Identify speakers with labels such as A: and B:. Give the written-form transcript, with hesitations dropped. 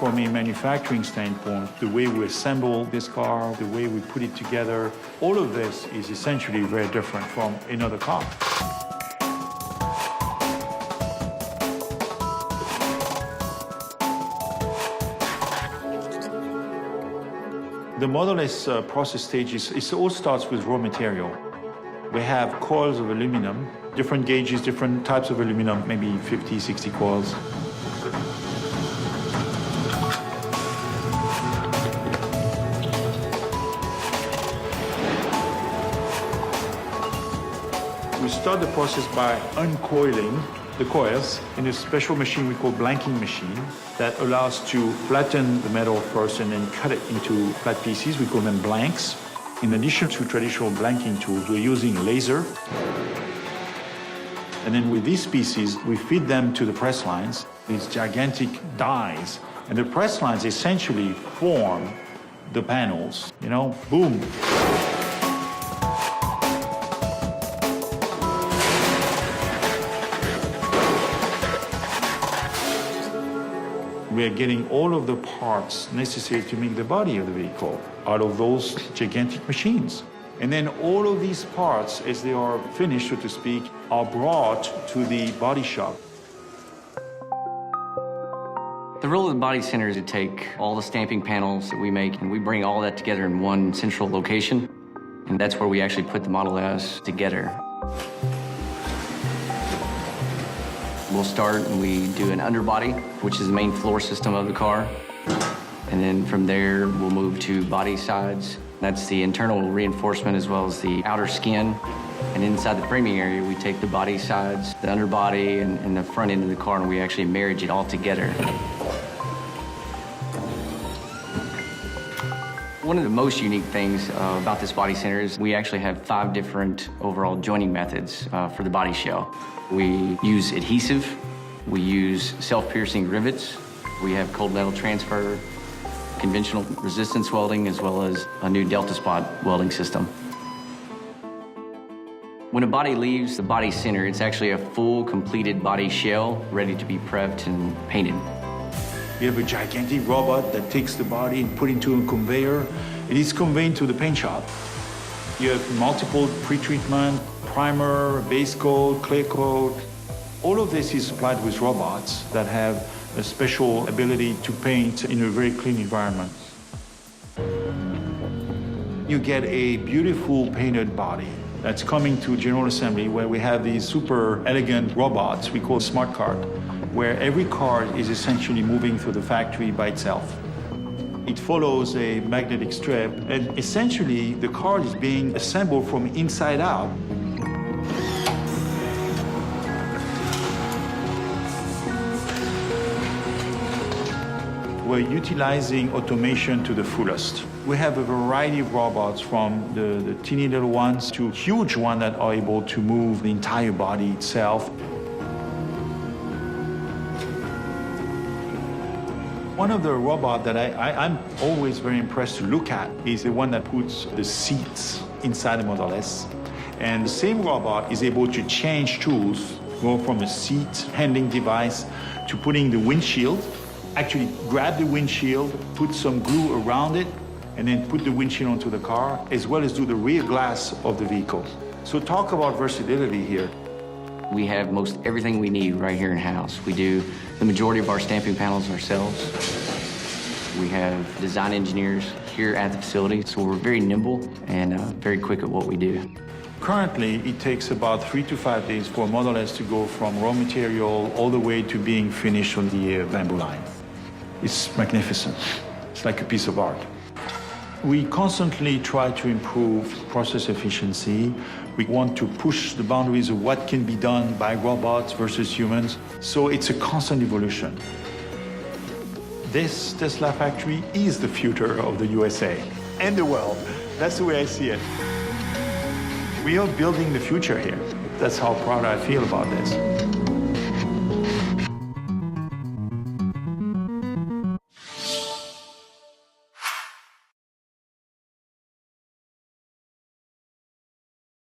A: from a manufacturing standpoint, the way we assemble this car, the way we put it together, all of this is essentially very different from another car. The Model S process stage it all starts with raw material. We have coils of aluminum, different gauges, different types of aluminum, maybe 50, 60 coils. We start the process by uncoiling the coils in a special machine we call blanking machine that allows to flatten the metal first and then cut it into flat pieces. We call them blanks. In addition to traditional blanking tools, we're using laser. And then with these pieces, we feed them to the press lines, these gigantic dies. And the press lines essentially form the panels, boom. We are getting all of the parts necessary to make the body of the vehicle out of those gigantic machines. And then all of these parts, as they are finished, so to speak, are brought to the body shop.
B: The role of the body center is to take all the stamping panels that we make and we bring all that together in one central location. And that's where we actually put the Model S together. We'll start and we do an underbody, which is the main floor system of the car. And then from there, we'll move to body sides. That's the internal reinforcement as well as the outer skin. And inside the framing area, we take the body sides, the underbody, and the front end of the car, and we actually marriage it all together. One of the most unique things about this body center is we actually have 5 different overall joining methods for the body shell. We use adhesive, we use self-piercing rivets, we have cold metal transfer, conventional resistance welding, as well as a new Delta Spot welding system. When a body leaves the body center, it's actually a full, completed body shell ready to be prepped and painted.
A: We have a gigantic robot that takes the body and put it into a conveyor. It is conveyed to the paint shop. You have multiple pre-treatment, primer, base coat, clear coat. All of this is supplied with robots that have a special ability to paint in a very clean environment. You get a beautiful painted body that's coming to General Assembly where we have these super elegant robots we call smart cart, where every card is essentially moving through the factory by itself. It follows a magnetic strip, and essentially the card is being assembled from inside out. We're utilizing automation to the fullest. We have a variety of robots from the teeny little ones to huge ones that are able to move the entire body itself. One of the robots that I'm always very impressed to look at is the one that puts the seats inside the Model S. And the same robot is able to change tools, go from a seat handling device to putting the windshield, actually grab the windshield, put some glue around it, and then put the windshield onto the car, as well as do the rear glass of the vehicle. So talk about versatility here.
B: We have most everything we need right here in-house. We do the majority of our stamping panels ourselves. We have design engineers here at the facility, so we're very nimble and very quick at what we do.
A: Currently, it takes about 3 to 5 days for a Model S to go from raw material all the way to being finished on the bamboo line. It's magnificent. It's like a piece of art. We constantly try to improve process efficiency. We want to push the boundaries of what can be done by robots versus humans. So it's a constant evolution. This Tesla factory is the future of the USA and the world. That's the way I see it. We are building the future here. That's how proud I feel about this.